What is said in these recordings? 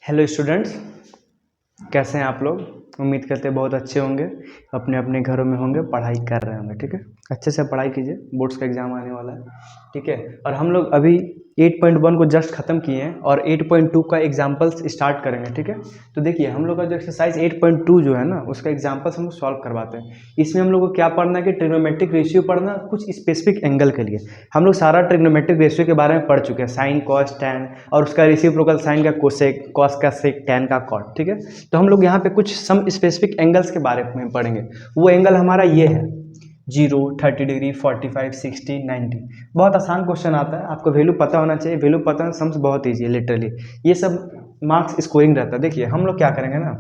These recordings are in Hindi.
हेलो स्टूडेंट्स, कैसे हैं आप लोग। उम्मीद करते हैं बहुत अच्छे होंगे, अपने अपने घरों में होंगे, पढ़ाई कर रहे होंगे। ठीक है, अच्छे से पढ़ाई कीजिए, बोर्ड्स का एग्ज़ाम आने वाला है। ठीक है, और हम लोग अभी 8.1 को जस्ट ख़त्म किए हैं और 8.2 का एग्जाम्पल्स स्टार्ट करेंगे। ठीक है, तो देखिए हम लोग का जो एक्सरसाइज 8.2 जो है ना, उसका एग्जाम्पल्स हम लोग सॉल्व करवाते हैं। इसमें हम लोग को क्या पढ़ना है कि ट्रिग्नोमेट्रिक रेशियो पढ़ना, कुछ स्पेसिफिक एंगल के लिए। हम लोग सारा ट्रिग्नोमेट्रिक रेशियो के बारे में पढ़ चुके हैं, साइन कॉस टैन और उसका रेसिप्रोकल, साइन का कोसेक, कॉस का सेक, टैन का कॉट। ठीक है, तो हम लोग यहाँ पे कुछ सम स्पेसिफिक एंगल्स के बारे में पढ़ेंगे। वो एंगल हमारा ये है 0, 30 डिग्री, 45, 60, 90। बहुत आसान क्वेश्चन आता है, आपको वैल्यू पता होना चाहिए। वैल्यू पता है, सम्स बहुत ईजी है लिटरली। ये सब मार्क्स स्कोरिंग रहता है। देखिए हम लोग क्या करेंगे ना,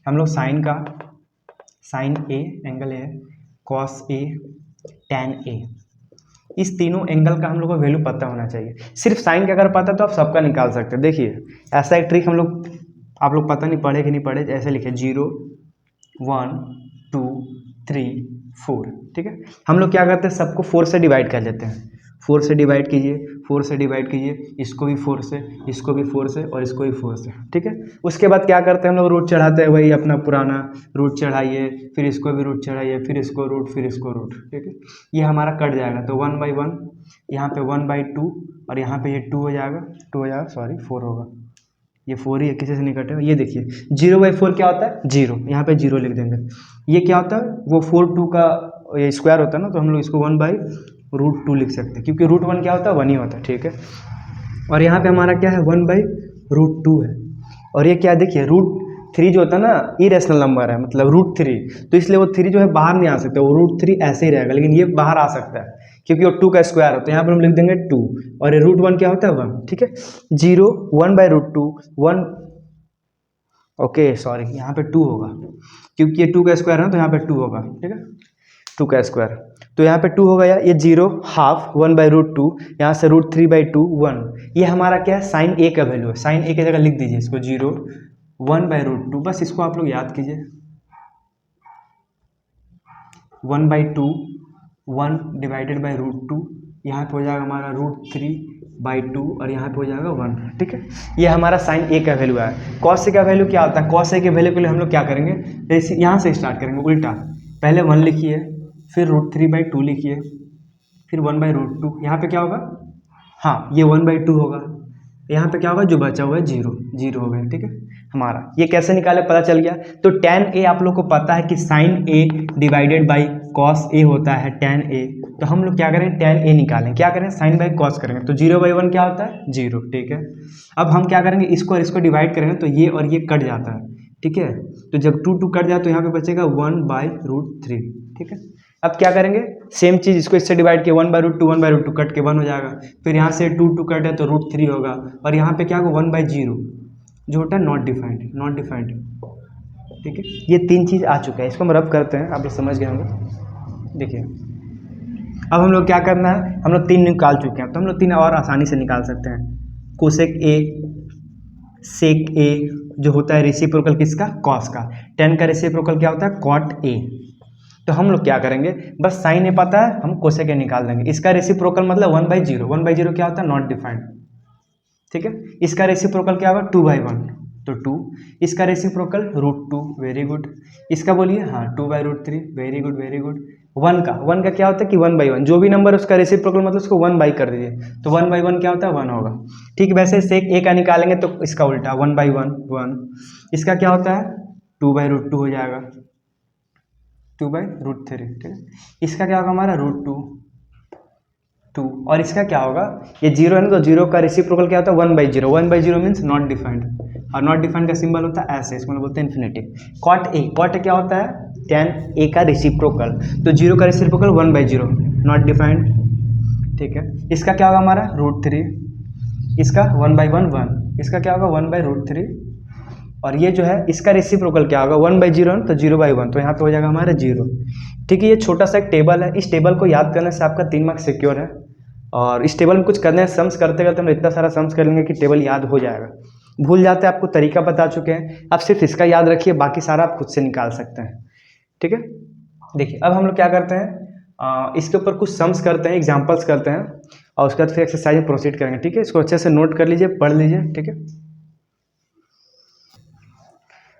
हम लोग साइन ए एंगल है, कॉस ए, टैन ए, इस तीनों एंगल का हम लोग को वैल्यू पता होना चाहिए। सिर्फ साइन का अगर पता तो आप सबका निकाल सकते हैं। देखिए ऐसा एक ट्रिक हम लोग, आप लोग पता नहीं पढ़े कि नहीं पढ़े, ऐसे लिखे 0, 1, 2, 3, 4। ठीक है, हम लोग क्या करते हैं, सबको 4 से डिवाइड कर लेते हैं। 4 से डिवाइड कीजिए, 4 से डिवाइड कीजिए, इसको भी 4 से, इसको भी 4 से और इसको भी 4 से। ठीक है, उसके बाद क्या करते हैं, हम लोग रूट चढ़ाते हैं, वही अपना पुराना रूट चढ़ाइए, फिर इसको भी रूट चढ़ाइए, फिर इसको रूट, फिर इसको रूट। ठीक है, ये हमारा कट जाएगा तो 1/1, यहाँ पे 1/2 और यहाँ पे ये 2 हो जाएगा, 2 हो जाएगा, सॉरी 4 होगा, ये 4 ही है, किसी से नहीं कटेगा। ये देखिए 0/4 क्या होता है, 0, यहाँ पे 0 लिख देंगे। ये क्या होता है, वो 4/2 का ये स्क्वायर होता है ना, तो हम लोग इसको 1/√2 लिख सकते हैं, क्योंकि √1 क्या होता है, 1 ही होता है। ठीक है, और यहाँ पे हमारा क्या है, 1/√2 है। और ये क्या, देखिए √3 जो होता है ना, इरेशनल नंबर है, मतलब √3, तो इसलिए वो 3 जो है बाहर नहीं आ सकता, वो √3 ऐसे ही रहेगा, लेकिन ये बाहर आ सकता है क्योंकि वो 2 का स्क्वायर होता है। यहाँ पर हम लिख देंगे 2 और ये √1 क्या होता है, 1। ठीक है, 0, 1/√2, 1, ओके सॉरी, यहाँ पे 2 होगा क्योंकि ये 2 का स्क्वायर है ना, तो यहाँ पे 2 होगा। ठीक है, 2 का स्क्वायर, तो यहाँ पे 2 हो गया। ये 0, हाफ, 1/√2, यहाँ से √3/2, 1। ये हमारा क्या है, साइन ए का वैल्यू है। साइन ए की जगह लिख दीजिए इसको 0, 1/√2, बस इसको आप लोग याद कीजिए। 1/2, 1 डिवाइडेड बाई √2, यहाँ पे हो जाएगा हमारा √3/2 और यहाँ पे हो जाएगा 1। ठीक है, ये हमारा साइन ए का वैल्यू है। कॉस ए का वैल्यू क्या होता है, कॉस ए के वैल्यू के लिए हम लोग क्या करेंगे, यहाँ से स्टार्ट करेंगे उल्टा। पहले 1 लिखिए, फिर √3/2 लिखिए, फिर 1/√2। यहाँ पे क्या होगा, हाँ ये 1/2 होगा, यहाँ पे क्या होगा, जो बचा हुआ है 0, 0 हो गया। ठीक है, हमारा ये कैसे निकाले पता चल गया। तो tan a आप लोग को पता है कि sin a divided by cos a होता है tan a, तो हम लोग क्या करें, tan a निकालें, क्या करें, sin बाई cos करेंगे, तो 0/1 क्या होता है, 0। ठीक है, अब हम क्या करेंगे, इसको और इसको डिवाइड करेंगे तो ये और ये कट जाता है। ठीक है, तो जब 2 कट जाए तो यहाँ पे बचेगा 1/√3। ठीक है, अब क्या करेंगे, सेम चीज़, इसको इससे डिवाइड किया, 1/√2, 1/√2 कट के 1 हो जाएगा, फिर यहाँ से 2 कट है तो √3 होगा, और यहाँ पे क्या होगा, 1/0 जो होता है नॉट डिफाइंड, नॉट डिफाइंड। ठीक है, ये 3 चीज़ आ चुका है, इसको हम रब करते हैं, आप लोग समझ गए होंगे। देखिए अब हम लोग क्या करना है, हम लोग 3 निकाल चुके हैं, तो हम लोग 3 और आसानी से निकाल सकते हैं। कोसेक ए, सेक ए जो होता है रेसिप्रोकल किसका, कॉस का। टेन का रेसिप्रोकल क्या होता है, कॉट ए। तो हम लोग क्या करेंगे, बस साइन ए पता है, हम कोसेक ए निकाल देंगे। इसका रेसिप्रोकल मतलब 1/0, 1/0 क्या होता है, नॉट डिफाइंड। ठीक है, इसका रेसिप्रोकल क्या होगा, 2/1, तो 2। इसका रेसिप्रोकल √2, वेरी गुड। इसका बोलिए, हाँ 2/√3, वेरी गुड वेरी गुड। 1 का क्या होता है कि 1/1, जो भी नंबर उसका रेसिप्रोकल मतलब उसको 1 कर दीजिए, तो 1/1 क्या होता है, 1 होगा। ठीक, वैसे सेक ए का निकालेंगे तो इसका उल्टा 1/1, 1। इसका क्या होता है, 2/√2 हो जाएगा, 2/√3। ठीक है, इसका क्या होगा हमारा √2, 2। और इसका क्या होगा, ये 0 है ना, तो 0 का रेसिप्रोकल क्या होता है, 1/0, 1/0 मीन्स नॉट डिफाइंड, और नॉट डिफाइंड का सिंबल होता है ऐसे, इसको बोलते हैं इन्फिनिटी। कॉट ए, कॉट क्या होता है, tan a का रेसिप्रोकल, तो 0 का रेसिप्रोकल 1/0, नॉट डिफाइंड। ठीक है, इसका क्या होगा हमारा √3, इसका 1/1, 1। इसका क्या होगा 1/√3, और ये जो है इसका रेसिप्रोकल क्या होगा, 1/0, तो 0/1, तो यहाँ पे हो जाएगा हमारा 0। ठीक है, ये छोटा सा एक टेबल है, इस टेबल को याद करने से आपका 3 मार्क्स सिक्योर है। और इस टेबल में कुछ करने सम्स करते करते हम इतना सारा सम्स कर लेंगे कि टेबल याद हो जाएगा। भूल जाते हैं, आपको तरीका बता चुके हैं, आप सिर्फ इसका याद रखिए, बाकी सारा आप खुद से निकाल सकते हैं। ठीक है, देखिए अब हम लोग क्या करते हैं, इसके ऊपर कुछ सम्स करते हैं, एग्जाम्पल्स करते हैं, और उसके बाद फिर एक्सरसाइज में प्रोसीड करेंगे। ठीक है, इसको अच्छे से नोट कर लीजिए, पढ़ लीजिए। ठीक है,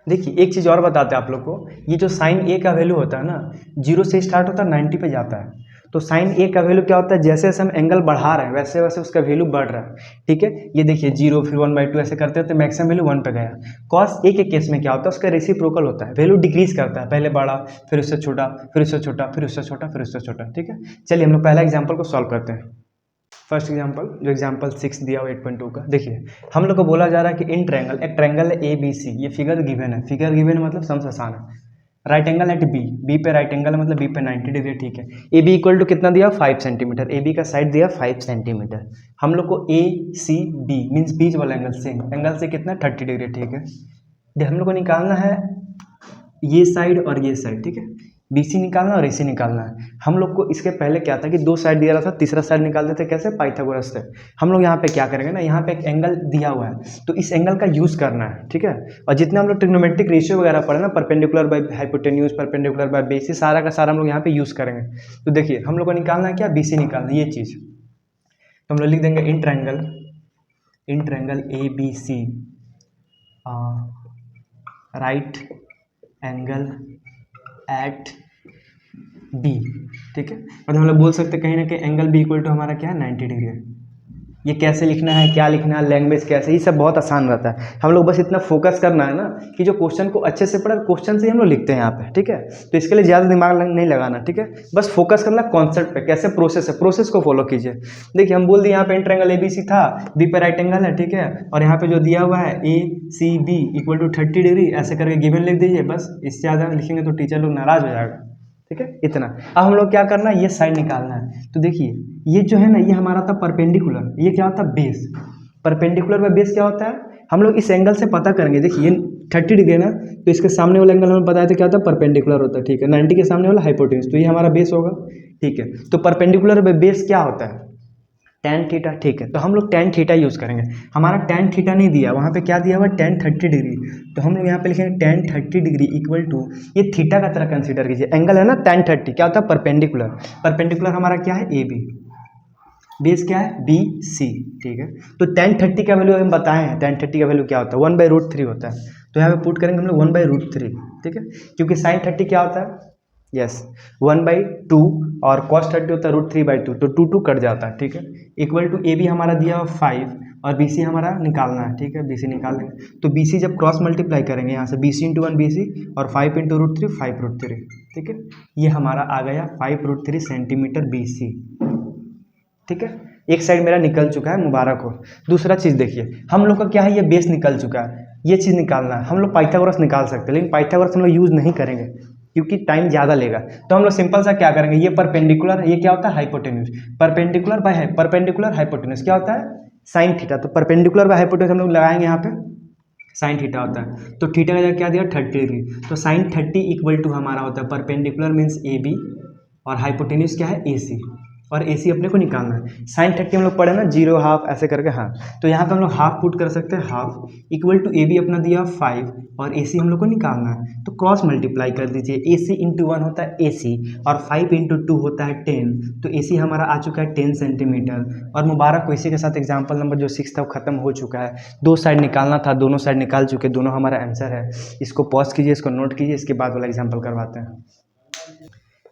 देखिए एक चीज़ और बताते हैं आप लोग को, ये जो साइन ए का वैल्यू होता है ना, 0 से स्टार्ट होता है 90 पे जाता है। तो साइन ए का वैल्यू क्या होता है, जैसे जैसे हम एंगल बढ़ा रहे हैं वैसे वैसे उसका वैल्यू बढ़ रहा है, ठीक है। ये देखिए 0 फिर 1/2 ऐसे करते हैं तो मैक्सिमम वैल्यू 1 पे गया। कॉस ए के केस में क्या होता है, उसका रेसिप्रोकल होता है, वैल्यू डिक्रीज करता है, पहले बड़ा फिर उससे छोटा फिर उससे छोटा फिर उससे छोटा फिर उससे छोटा, ठीक है। चलिए हम लोग पहला एग्जाम्पल को सॉल्व करते हैं। फर्स्ट एग्जाम्पल जो एग्जाम्पल 6 दिया हुआ 8.2 का, देखिए हम लोग को बोला जा रहा है कि इन ट्रायंगल, एक ट्रायंगल है ए बी सी, ये फिगर गिवन है, फिगर गिवन मतलब समझ आसान है। Right angle at B, B पे राइट एंगल है मतलब बी पे 90 डिग्री, ठीक है। ए बी इक्वल टू कितना दिया 5 सेंटीमीटर, ए बी का साइड दिया 5 सेंटीमीटर। हम लोग को ए सी बी मीन्स बीच वाला एंगल सेम एंगल से कितना 30 डिग्री, ठीक है। हम लोग को निकालना है ये साइड और ये साइड, ठीक है। बीसी निकालना और एसी निकालना है। हम लोग को इसके पहले क्या था कि दो साइड दिया रहा था, तीसरा साइड निकालते थे कैसे, पाइथागोरस से। हम लोग यहाँ पे क्या करेंगे ना, यहाँ पे एक एंगल दिया हुआ है तो इस एंगल का यूज करना है, ठीक है। और जितने हम लोग ट्रिग्नोमेट्रिक रेशियो वगैरह पढ़े ना, perpendicular by hypotenuse, perpendicular by base, सारा का सारा हम लोग यहाँ पे यूज करेंगे। तो देखिए हम लोग को निकालना है क्या, बीसी निकालना है, ये चीज तो हम लोग लिख देंगे in triangle A B C right angle at B, ठीक है। मतलब हम लोग बोल सकते हैं कहीं ना कहीं एंगल बी इक्वल टू हमारा क्या है 90 डिग्री है। ये कैसे लिखना है, क्या लिखना है, लैंग्वेज कैसे, ये सब बहुत आसान रहता है। हम लोग बस इतना फोकस करना है ना कि जो क्वेश्चन को अच्छे से पढ़ा, क्वेश्चन से ही हम लोग लिखते हैं यहाँ पे, ठीक है। तो इसके लिए ज़्यादा दिमाग नहीं लगाना, ठीक है। बस फोकस करना कॉन्सेप्ट पे, कैसे प्रोसेस है, प्रोसेस को फॉलो कीजिए। देखिए हम बोल दिए यहाँ पे इन ट्रायंगल ए बी सी था, बी पे राइट एंगल है, ठीक है। और यहाँ पे जो दिया हुआ है A C B equal to 30 degree, ऐसे करके गिवन लिख दीजिए। बस इससे ज़्यादा लिखेंगे तो टीचर लोग नाराज हो जाएगा, ठीक है। इतना अब हम लोग क्या करना है, ये साइड निकालना है। तो देखिए ये जो है ना, ये हमारा था परपेंडिकुलर, ये क्या होता है बेस। परपेंडिकुलर में बेस क्या होता है, हम लोग इस एंगल से पता करेंगे। देखिए ये 30 डिग्री है ना, तो इसके सामने वाला एंगल हमें पता है तो क्या होता है, परपेंडिकुलर होता है, ठीक है। 90 के सामने वाला हाइपोटेन्यूज, तो ये हमारा बेस होगा, ठीक है। तो परपेंडिकुलर में बेस क्या होता है, tan थीटा, ठीक है। तो हम लोग tan थीटा यूज़ करेंगे। हमारा tan थीटा नहीं दिया, वहाँ पे क्या दिया हुआ tan 30 डिग्री, तो हम लोग यहाँ पे लिखेंगे tan 30 डिग्री इक्वल टू, ये थीटा का तरह कंसीडर कीजिए, एंगल है ना tan 30, क्या होता है परपेंडिकुलर। परपेंडिकुलर हमारा क्या है ए बी, बेस क्या है बी सी, ठीक है। तो tan 30 का वैल्यू हम बताए हैं, tan 30 का वैल्यू क्या होता है 1/√3 होता है। तो यहाँ पे पुट करेंगे हम लोग 1/√3, ठीक है। क्योंकि sin 30 क्या होता है, यस 1/2, और cos 30 होता है √3/2, तो 2 कट जाता है, ठीक है। इक्वल टू ए बी हमारा दिया हुआ 5 और बी सी हमारा निकालना है, ठीक है। बी सी निकाल लेंगे तो बी सी जब क्रॉस मल्टीप्लाई करेंगे यहाँ से B C into 1 B C और 5 इंटू √3 5√3, ठीक है। ये हमारा आ गया 5√3 सेंटीमीटर बी सी, ठीक है। एक साइड मेरा निकल चुका है, मुबारक हो। दूसरा चीज़ देखिए हम लोग का क्या है, ये बेस निकल चुका है, ये चीज़ निकालना है। हम लोग पाइथागोरस निकाल सकते हैं, लेकिन पाइथागोरस हम लोग यूज़ नहीं करेंगे क्योंकि टाइम ज़्यादा लेगा। तो हम लोग सिंपल सा क्या करेंगे, ये परपेंडिकुलर, ये क्या होता है hypotenuse, perpendicular by perpendicular hypotenuse क्या होता है साइन थीटा। तो परपेंडिकुलर बाय हाइपोटेन्यूज हम लोग लगाएंगे यहाँ पे, साइन थीटा होता है। तो थीटा का क्या दिया 30 डिग्री, तो साइन 30 इक्वल टू हमारा होता है परपेंडिकुलर मीन्स ए बी और हाइपोटेन्यूज क्या है ए सी, और ए सी अपने को निकालना है। साइन 30 हम लोग पढ़े ना 0 हाफ ऐसे करके, हाँ। तो यहाँ पे हम लोग हाफ पुट कर सकते हैं, half equal to A B अपना दिया 5 और ए सी हम लोग को निकालना है। तो क्रॉस मल्टीप्लाई कर दीजिए, ए सी इंटू 1 होता है ए सी और 5 इंटू 2 होता है 10, तो ए सी हमारा आ चुका है 10 सेंटीमीटर। और मुबारक को इसी के साथ एग्जाम्पल नंबर जो 6 था वो खत्म हो चुका है। दो साइड निकालना था, दोनों साइड निकाल चुके, दोनों हमारा आंसर है। इसको पॉज कीजिए, इसको नोट कीजिए, इसके बाद वाला एग्जाम्पल करवाते हैं।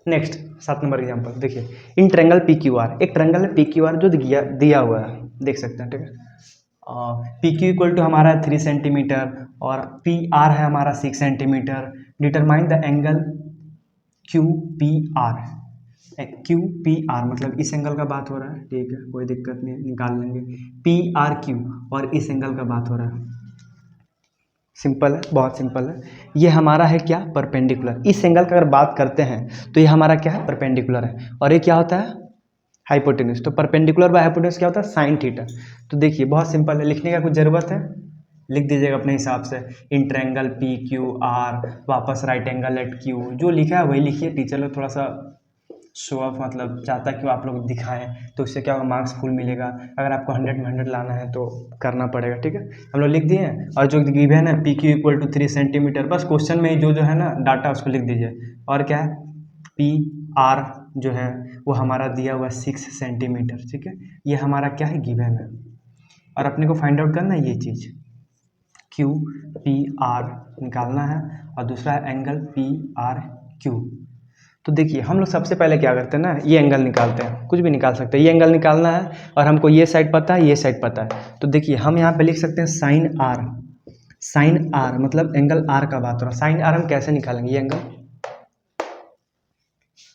नेक्स्ट 7 नंबर एग्जाम्पल देखिए, in triangle P Q R, एक ट्रायंगल है पी क्यू आर जो दिया हुआ है, देख सकते हैं, ठीक है। पी क्यू इक्वल टू हमारा 3 सेंटीमीटर और पी आर है हमारा 6 centimetre. Determine the angle Q P R, Q P are मतलब इस एंगल का बात हो रहा है, ठीक है, कोई दिक्कत नहीं, निकाल लेंगे। पी आर क्यू और इस एंगल का बात हो रहा है, सिंपल है, बहुत सिंपल है। ये हमारा है क्या परपेंडिकुलर, इस एंगल का अगर बात करते हैं तो ये हमारा क्या है परपेंडिकुलर है, और ये क्या होता है हाइपोटेन्यूज। तो परपेंडिकुलर बाय हाइपोटेन्यूज क्या होता है साइन थीटा। तो देखिए बहुत सिंपल है, लिखने का कुछ ज़रूरत है, लिख दीजिएगा अपने हिसाब से, in triangle P Q R, वापस राइट एंगल एट क्यू, जो लिखा है वही लिखिए। टीचर लोग थोड़ा सा शो ऑफ मतलब चाहता है कि आप लोग दिखाएं, तो इससे क्या होगा मार्क्स फुल मिलेगा। अगर आपको 100 में 100 लाना है तो करना पड़ेगा, ठीक है। हम लोग लिख दिए हैं, और जो गिवन है P Q equal to 3 centimetre, बस क्वेश्चन में जो है ना डाटा उसको लिख दीजिए। और क्या है पी आर जो है वो हमारा दिया हुआ 6 सेंटीमीटर, ठीक है। ये हमारा क्या है गिवन है, और अपने को फाइंड आउट करना है ये चीज़। क्यू पी आर निकालना है और दूसरा है एंगल पी आर क्यू। तो देखिए हम लोग सबसे पहले क्या करते हैं ना, ये एंगल निकालते हैं, कुछ भी निकाल सकते हैं, ये एंगल निकालना है और हमको ये साइड पता है, ये साइड पता है। तो देखिए हम यहाँ पे लिख सकते हैं साइन आर, साइन आर मतलब एंगल आर का बात हो रहा है। साइन आर हम कैसे निकालेंगे, ये एंगल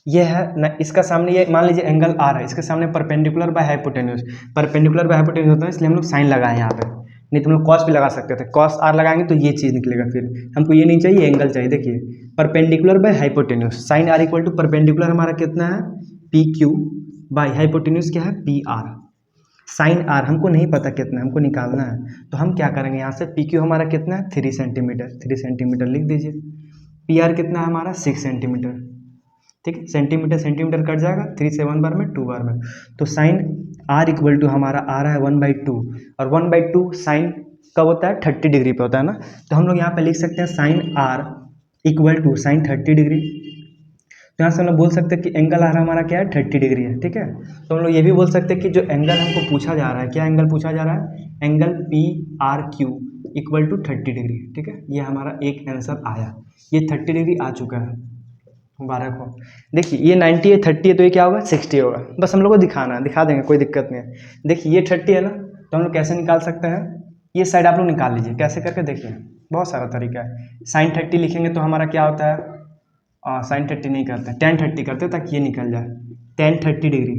ये है ना, इसका सामने ये मान लीजिए एंगल आर है, इसके सामने perpendicular by hypotenuse, perpendicular by hypotenuse होता है, इसलिए हम लोग साइन लगाए यहाँ पे, नहीं तो हम लोग कॉस भी लगा सकते थे, कॉस आर लगाएंगे तो ये चीज़ निकलेगा, फिर हमको ये नहीं चाहिए, एंगल चाहिए। देखिए perpendicular by hypotenuse, sine R equal to perpendicular हमारा कितना है पी क्यू बाय हाइपोटेन्यूज क्या है पी आर। साइन आर हमको नहीं पता कितना है, हमको निकालना है, तो हम क्या करेंगे यहाँ से पी क्यू हमारा कितना है 3 सेंटीमीटर, 3 सेंटीमीटर लिख दीजिए। पी आर कितना है हमारा 6 सेंटीमीटर, ठीक है, सेंटीमीटर सेंटीमीटर कट जाएगा, 3 से 1 बार में 2 बार में, तो साइन आर इक्वल टू हमारा आ रहा है 1/2, और 1/2 साइन कब होता है 30 डिग्री पे होता है ना, तो हम लोग यहाँ पे लिख सकते हैं sine R equal to sine 30 degree. तो यहाँ से हम लोग बोल सकते हैं कि एंगल आर हमारा क्या है 30 डिग्री है, ठीक है। तो हम लोग ये भी बोल सकते हैं कि जो एंगल हमको पूछा जा रहा है, क्या एंगल पूछा जा रहा है, angle P R Q equal to 30 degree, ठीक है, ये हमारा एक आंसर आया, ये 30 डिग्री आ चुका है, मुबारक हो। देखिए ये 90 है, 30 है, तो ये क्या होगा 60 होगा, बस हम लोग को दिखाना है, दिखा देंगे, कोई दिक्कत नहीं है। देखिए ये 30 है ना, तो हम लोग कैसे निकाल सकते हैं, ये साइड आप लोग निकाल लीजिए, कैसे करके देखिए, बहुत सारा तरीका है। साइन 30 लिखेंगे तो हमारा क्या होता है, साइन 30 नहीं करते, tan 30 करते ताकि ये निकल जाए, tan 30 डिग्री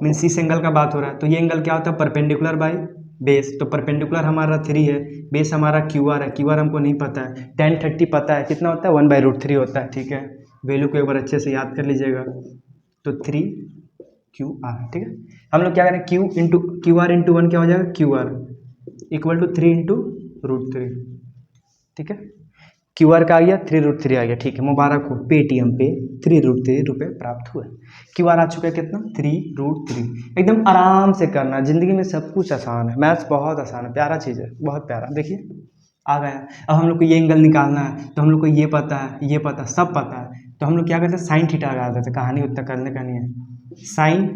मीन्स इस एंगल का बात हो रहा है, तो ये एंगल क्या होता है परपेंडिकुलर बाई बेस, तो परपेंडिकुलर हमारा 3 है, बेस हमारा क्यू आर है, क्यू आर हमको नहीं पता है, tan 30 पता है, कितना होता है 1/√3 होता है, ठीक है, वैल्यू को एक बार अच्छे से याद कर लीजिएगा, तो 3 क्यू आर, ठीक है। हम लोग क्या करें, क्यू आर इंटू 1 क्या हो जाएगा, Q R equal to 3 into √3, ठीक है, क्यू आर का आ गया 3√3 आ गया, ठीक है, मुबारक हो, पेटीएम पे 3√3 रुपये प्राप्त हुए। क्यू आर आ चुका है कितना 3√3, एकदम आराम से करना, जिंदगी में सब कुछ आसान है, मैथ्स बहुत आसान है, प्यारा चीज़ है, बहुत प्यारा। देखिए आ गया, अब हम लोग को ये एंगल निकालना है, तो हम लोग को ये पता है, ये पता, सब पता है, तो हम लोग क्या करते हैं साइन थीटा लगा देते हैं, कहानी उतना करने का नहीं है, साइन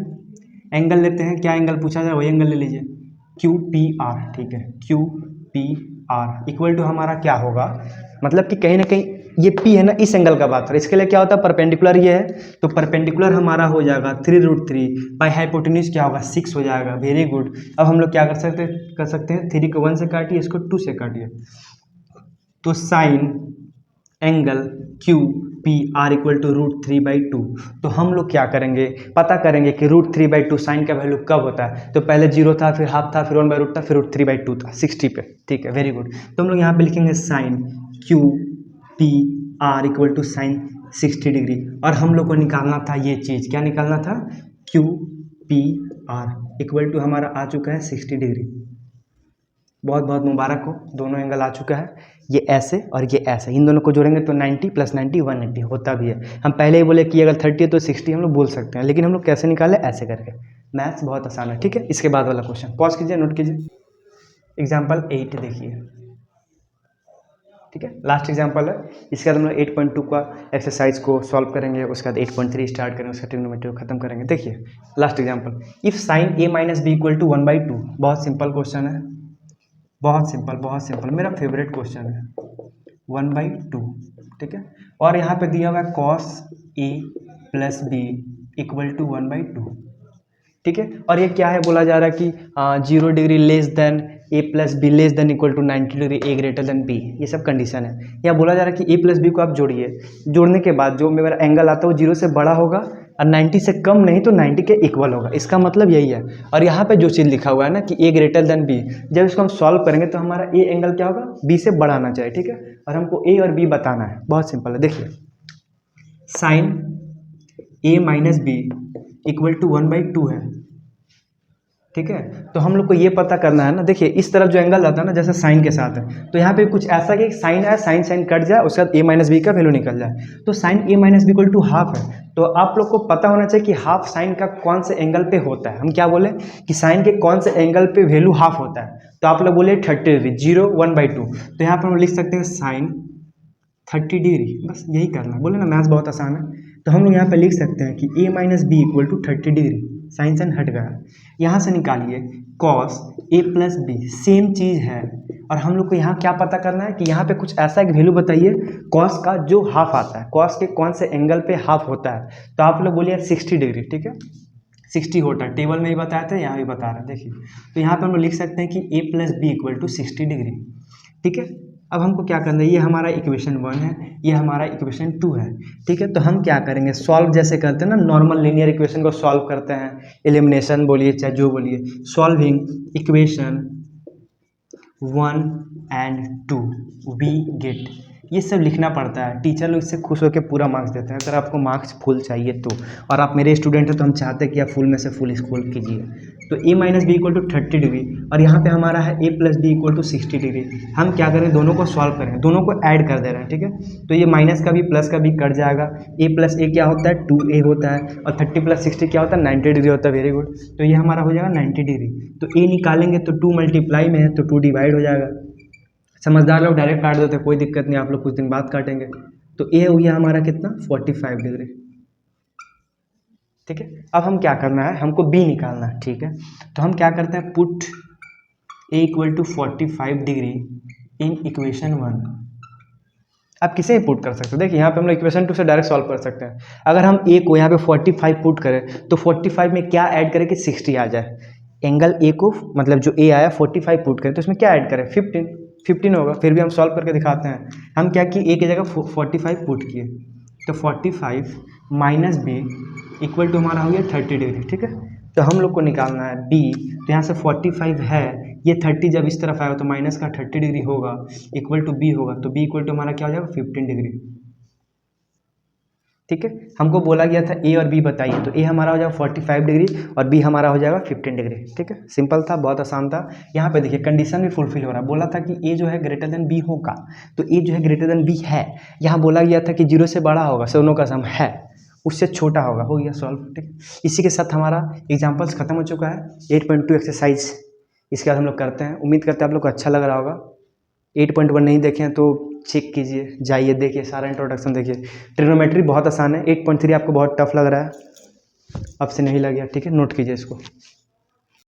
एंगल लेते हैं, क्या एंगल पूछा जाए वही एंगल ले लीजिए, क्यू पी आर, ठीक है, Q P R equal to हमारा क्या होगा, मतलब कि कहीं ना कहीं ये पी है ना, इस एंगल का बात है, इसके लिए क्या होता है परपेंडिकुलर ये है, तो परपेंडिकुलर हमारा हो जाएगा 3√3 बाई हाइपोटेन्यूज क्या होगा 6 हो जाएगा, वेरी गुड। अब हम लोग क्या कर सकते हैं 3 को 1 से काटिए, इसको 2 से काटिए, तो sine angle Q P R equal to √3/2, तो हम लोग क्या करेंगे, पता करेंगे कि √3/2 साइन का वैल्यू कब होता है, तो पहले 0 था, फिर हाफ था, फिर 1/√, था, फिर √3/2 था 60 पे, ठीक है, वेरी गुड। तो हम लोग यहाँ पे लिखेंगे sine Q P R equal to sine 60 degree, और हम लोग को निकालना था ये चीज़, क्या निकालना था, Q P R equal to हमारा आ चुका है 60 डिग्री, बहुत बहुत मुबारक हो, दोनों एंगल आ चुका है, ये ऐसे और ये ऐसे, इन दोनों को जोड़ेंगे तो 90 + 90 180 होता भी है। हम पहले ही बोले कि अगर 30 है तो 60 हम लोग बोल सकते हैं, लेकिन हम लोग कैसे निकाले, ऐसे करके। मैथ्स बहुत आसान है, ठीक है। इसके बाद वाला क्वेश्चन पॉज कीजिए, नोट कीजिए, एग्जाम्पल 8 देखिए, ठीक है, लास्ट एग्जाम्पल है। इसके बाद हम लोग 8.2 का एक्सरसाइज को सॉल्व करेंगे, उसके बाद 8.3 स्टार्ट करेंगे, उसका ट्रिग्नोमेट्री को खत्म करेंगे। देखिए last example, if sine a - b equal to 1/2, बहुत सिंपल क्वेश्चन है, बहुत सिंपल, मेरा फेवरेट क्वेश्चन है, 1/2, ठीक है, और यहाँ पे दिया हुआ है cos a + b equal to 1/2, ठीक है, और ये क्या है, बोला जा रहा है कि 0 degree less than a + b less than equal to 90 degree a greater than b, ये सब कंडीशन है। यहाँ बोला जा रहा है कि a + b को आप जोड़िए, जोड़ने के बाद जो मेरा एंगल आता है वो 0 से बड़ा होगा और 90 से कम नहीं तो 90 के इक्वल होगा, इसका मतलब यही है। और यहाँ पे जो चीज़ लिखा हुआ है ना कि a ग्रेटर देन b, जब इसको हम सॉल्व करेंगे तो हमारा a एंगल क्या होगा, b से बड़ा आना चाहिए, ठीक है, और हमको a और b बताना है, बहुत सिंपल है। देखिए sine a - b equal to 1/2 है, ठीक है, तो हम लोग को ये पता करना है ना, देखिए इस तरफ जो एंगल आता है ना जैसे साइन के साथ है, तो यहाँ पे कुछ ऐसा कि साइन है, साइन कट जाए, उसके बाद a - b का वैल्यू निकल जाए, तो sine a - b equal to half है, तो आप लोग को पता होना चाहिए कि हाफ साइन का कौन से एंगल पे होता है। हम क्या बोले कि साइन के कौन से एंगल पे वैल्यू हाफ होता है, तो आप लोग बोले 30 डिग्री, 0 1/2, तो यहाँ पर हम लिख सकते हैं साइन 30 डिग्री, बस यही करना, बोले ना मैथ्स बहुत आसान है। तो हम लोग यहाँ पे लिख सकते हैं कि a - b equal to 30 degree, sine sine हट गया, यहाँ से निकालिए cos A plus B, same चीज़ है। और हम लोग को यहाँ क्या पता करना है कि यहाँ पे कुछ ऐसा एक वैल्यू बताइए कॉस का जो हाफ आता है, कॉस के कौन से एंगल पे हाफ होता है। तो आप लोग बोलिए 60 डिग्री, ठीक है 60 होता है, टेबल में ही बताया था, यहाँ भी बता रहे हैं देखिए। तो यहाँ पे हम लोग लिख सकते हैं कि A plus B equal to 60 degree, ठीक है। अब हमको क्या करना है, ये हमारा इक्वेशन 1 है, ये हमारा इक्वेशन 2 है, ठीक है। तो हम क्या करेंगे, सॉल्व जैसे करते हैं ना, नॉर्मल लीनियर इक्वेशन को सॉल्व करते हैं, एलिमिनेशन बोलिए चाहे जो बोलिए, solving equation 1 and 2 we get, ये सब लिखना पड़ता है। टीचर लोग इससे खुश होकर पूरा मार्क्स देते हैं अगर आपको मार्क्स फुल चाहिए तो, और आप मेरे स्टूडेंट हैं तो हम चाहते हैं कि आप फुल में से फुल स्कोर कीजिए। तो a minus B equal to 30 degree, और यहाँ पे हमारा है a plus B equal to 60 degree. हम क्या करें, दोनों को सॉल्व करें, दोनों को ऐड कर दे रहे हैं, ठीक है। तो ये माइनस का भी प्लस का भी कट जाएगा, a प्लस ए क्या होता है 2a होता है, और 30 प्लस 60 क्या होता है 90 डिग्री होता है, वेरी गुड। तो ये हमारा हो जाएगा 90 डिग्री। तो a निकालेंगे तो 2 मल्टीप्लाई में है तो 2 डिवाइड हो जाएगा। समझदार लोग डायरेक्ट काट देते हैं, कोई दिक्कत नहीं, आप लोग कुछ दिन बाद काटेंगे। तो ए हो गया हमारा कितना 45 डिग्री, ठीक है। अब हम क्या करना है, हमको बी निकालना है, ठीक है। तो हम क्या करते हैं, put A equal to 45 degree in equation 1। आप किसे भी पुट कर सकते हो, देखिए यहाँ पे हम लोग इक्वेशन 2 से डायरेक्ट सॉल्व कर सकते हैं। अगर हम ए को यहाँ पे 45 पुट करें तो 45 में क्या ऐड करें कि 60 आ जाए, एंगल ए को मतलब जो ए आया 45 पुट करें तो इसमें क्या ऐड करें 15 होगा। फिर भी हम सॉल्व करके दिखाते हैं। हम क्या कि ए की जगह 45 पुट किए, तो 45 माइनस बी इक्वल टू हमारा हो गया 30 डिग्री, ठीक है। तो हम लोग को निकालना है बी, तो यहाँ से 45 है, ये 30 जब इस तरफ आएगा तो माइनस का 30 डिग्री होगा, इक्वल टू बी होगा, तो बी इक्वल टू हमारा क्या हो जाएगा 15 डिग्री, ठीक है। हमको बोला गया था ए और बी बताइए, तो ए हमारा हो जाएगा 45 डिग्री और बी हमारा हो जाएगा 15 डिग्री, ठीक है। सिंपल था, बहुत आसान था। यहाँ पे देखिए कंडीशन भी फुलफिल हो रहा है, बोला था कि ए जो है ग्रेटर देन बी होगा, तो ए जो है ग्रेटर देन बी है। यहाँ बोला गया था कि 0 से बड़ा होगा, दोनों का सम है, उससे छोटा होगा, हो गया सॉल्व, ठीक। इसी के साथ हमारा एग्जाम्पल्स खत्म हो चुका है। 8.2 एक्सरसाइज इसके बाद हम लोग करते हैं। उम्मीद करते हैं आप लोग को अच्छा लग रहा होगा। 8.1 नहीं देखे हैं तो चेक कीजिए, जाइए देखिए, सारा इंट्रोडक्शन देखिए। ट्रिग्नोमेट्री बहुत आसान है। 8.3 आपको बहुत टफ लग रहा है, अब से नहीं लग गया, ठीक है, नोट कीजिए इसको।